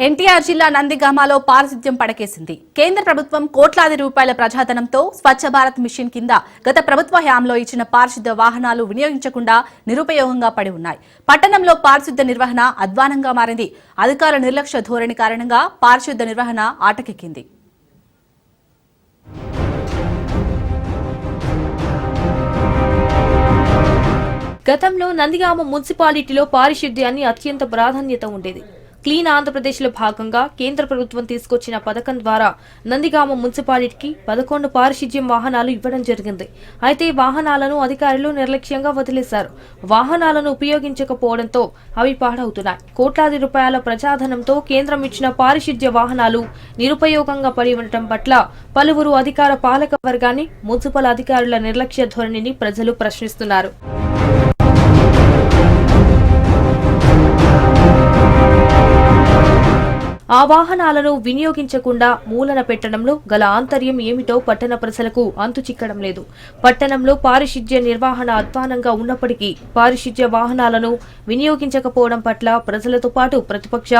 ఎన్టీఆర్ జిల్లా నందిగామలో పారిశుద్ధ్యం పడకేసింది. కేంద్ర ప్రభుత్వం కోట్లాది రూపాయల ప్రజాధనంతో స్వచ్ఛ భారత్ మిషన్ కింద గత ప్రభుత్వ హయాంలో ఇచ్చిన పారిశుద్ధ్య వాహనాలు వినియోగించకుండా నిరుపయోగంగా పడి ఉన్నాయి. పట్టణంలో పారిశుద్ధ్య నిర్వహణ అధ్వానంగా మారింది. అధికారుల నిర్లక్ష్య ధోరణి కారణంగా పారిశుద్ధ్య నిర్వహణ ఆటకెక్కింది. గతంలో నందిగామ మున్సిపాలిటీలో పారిశుద్ధ్యాన్ని అత్యంత ప్రాధాన్యత ఉండేది. క్లీన్ ఆంధ్రప్రదేశ్లో భాగంగా కేంద్ర ప్రభుత్వం తీసుకొచ్చిన పథకం ద్వారా నందిగామ మున్సిపాలిటీకి 11 పారిశుద్ధ్యం వాహనాలు ఇవ్వడం జరిగింది. అయితే వాహనాలను అధికారులు నిర్లక్ష్యంగా వదిలేశారు. వాహనాలను ఉపయోగించకపోవడంతో అవి పాడవుతున్నాయి. కోట్లాది రూపాయల ప్రజాధనంతో కేంద్రం ఇచ్చిన పారిశుద్ధ్య వాహనాలు నిరుపయోగంగా పడి ఉండటం పట్ల పలువురు అధికార పాలక వర్గాన్ని, మున్సిపల్ అధికారుల నిర్లక్ష్య ధోరణిని ప్రజలు ప్రశ్నిస్తున్నారు. ఆ వాహనాలను వినియోగించకుండా మూలన పెట్టడంలో గల ఆంతర్యం ఏమిటో పట్టణ ప్రజలకు అంతు చిక్కడం లేదు. పట్టణంలో పారిశుద్ధ్య నిర్వహణ అధ్వానంగా ఉన్నప్పటికీ పారిశుద్ధ్య వాహనాలను వినియోగించకపోవడం పట్ల ప్రజలతో పాటు ప్రతిపక్ష,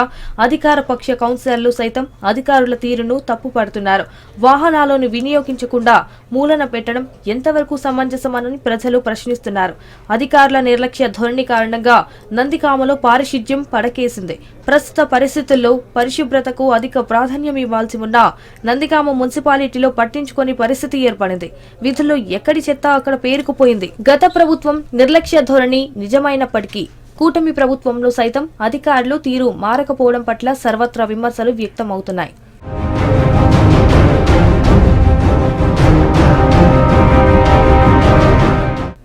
అధికార పక్ష కౌన్సిలర్లు సైతం అధికారుల తీరును తప్పుపడుతున్నారు. వాహనాలను వినియోగించకుండా మూలన పెట్టడం ఎంతవరకు సమంజసమని ప్రజలు ప్రశ్నిస్తున్నారు. అధికారుల నిర్లక్ష్య ధోరణి కారణంగా నందిగామలో పారిశుద్ధ్యం పడకేసింది. ప్రస్తుత పరిస్థితుల్లో పరిశుభ్రతకు అధిక ప్రాధాన్యం ఇవ్వాల్సి ఉన్నా నందిగామ మున్సిపాలిటీలో పట్టించుకొని పరిస్థితి ఏర్పడింది. విధుల్లో ఎక్కడి చెత్త అక్కడ పేరుకుపోయింది. గత ప్రభుత్వం నిర్లక్ష్య ధోరణి నిజమైనప్పటికీ కూటమి ప్రభుత్వంలో సైతం అధికారులు తీరు మారకపోవడం పట్ల సర్వత్రా విమర్శలు వ్యక్తమవుతున్నాయి.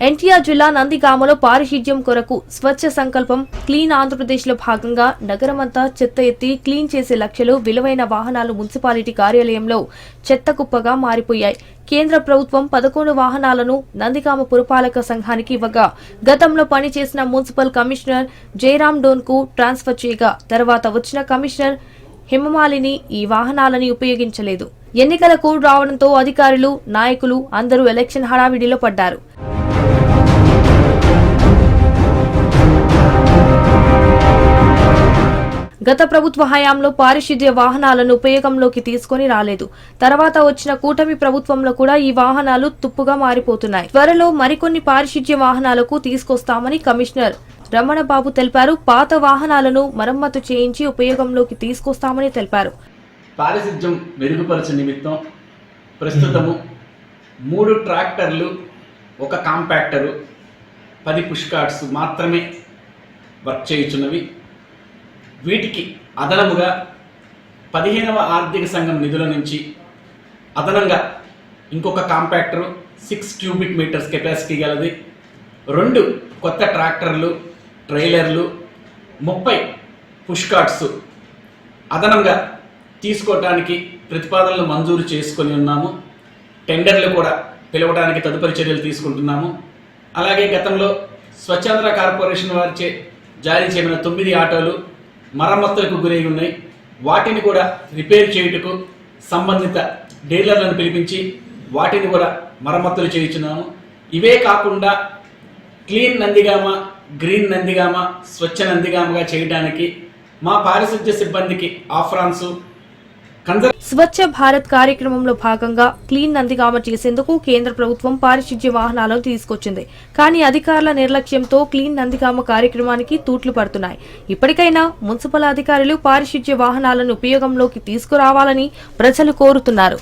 ఎన్టీఆర్ జిల్లా నందిగామలో పారిశుద్ధ్యం కొరకు స్వచ్ఛ సంకల్పం క్లీన్ ఆంధ్రప్రదేశ్లో భాగంగా నగరమంతా చెత్త ఎత్తి క్లీన్ చేసే లక్ష్యంలో విలువైన వాహనాలు మున్సిపాలిటీ కార్యాలయంలో చెత్త కుప్పగా మారిపోయాయి. కేంద్ర ప్రభుత్వం 11 వాహనాలను నందిగామ పురపాలక సంఘానికి ఇవ్వగా గతంలో పనిచేసిన మున్సిపల్ కమిషనర్ జయరాం డోన్ కు ట్రాన్స్ఫర్ చేయగా తర్వాత వచ్చిన కమిషనర్ హేమమాలిని ఈ వాహనాలని ఉపయోగించలేదు. ఎన్నికల కోడ్ రావడంతో అధికారులు, నాయకులు అందరూ ఎలక్షన్ హడావిడిలో పడ్డారు. గత ప్రభుత్వ హయాంలో పారిశుద్ధ్య వాహనాలను ఉపయోగంలోకి తీసుకొని రాలేదు. తర్వాత వచ్చిన కూటమి ప్రభుత్వంలో కూడా ఈ వాహనాలు తుప్పుగా మారిపోతున్నాయి. త్వరలో మరికొన్ని పారిశుద్ధ్య వాహనాలకు తీసుకొస్తామని కమిషనర్ రమణబాబు తెలిపారు. పాత వాహనాలను మరమ్మతు చేయించి ఉపయోగంలోకి తీసుకొస్తామని తెలిపారు. పారిశుద్ధ్యం మెరుగుపరచే నిమిత్తం ప్రస్తుతము 3 ట్రాక్టర్లు, 1 కాంపాక్టరు, 10 పుష్ కార్ట్స్ మాత్రమే వర్క్ చేయుచున్నవి. వీటికి అదనముగా 15వ ఆర్థిక సంఘం నిధుల నుంచి అదనంగా ఇంకొక కాంపాక్టరు 6 క్యూబిక్ మీటర్స్ కెపాసిటీ గలది, 2 కొత్త ట్రాక్టర్లు, ట్రైలర్లు, 30 పుష్ కార్ట్స్ అదనంగా తీసుకోవటానికి ప్రతిపాదనలు మంజూరు చేసుకొని ఉన్నాము. టెండర్లు కూడా పిలవడానికి తదుపరి చర్యలు తీసుకుంటున్నాము. అలాగే గతంలో స్వచ్ఛాంధ్ర కార్పొరేషన్ వారిచే జారీ చేయబడిన 9 ఆటోలు మరమ్మతులకు గురై ఉన్నాయి. వాటిని కూడా రిపేర్ చేయుటకు సంబంధిత డీలర్లను పిలిపించి వాటిని కూడా మరమ్మతులు చేయించున్నాము. ఇవే కాకుండా క్లీన్ నందిగామ, గ్రీన్ నందిగామ, స్వచ్ఛ నందిగామగా చేయడానికి మా పారిశుద్ధ్య సిబ్బందికి ఆఫ్రాన్సు స్వచ్ఛ భారత్ కార్యక్రమంలో భాగంగా క్లీన్ నందిగామ చేసేందుకు కేంద్ర ప్రభుత్వం పారిశుద్ధ్య వాహనాలను తీసుకొచ్చింది. కానీ అధికారుల నిర్లక్ష్యంతో క్లీన్ నందిగామ కార్యక్రమానికి తూట్లు పడుతున్నాయి. ఇప్పటికైనా మున్సిపల్ అధికారులు పారిశుద్ధ్య వాహనాలను ఉపయోగంలోకి తీసుకురావాలని ప్రజలు కోరుతున్నారు.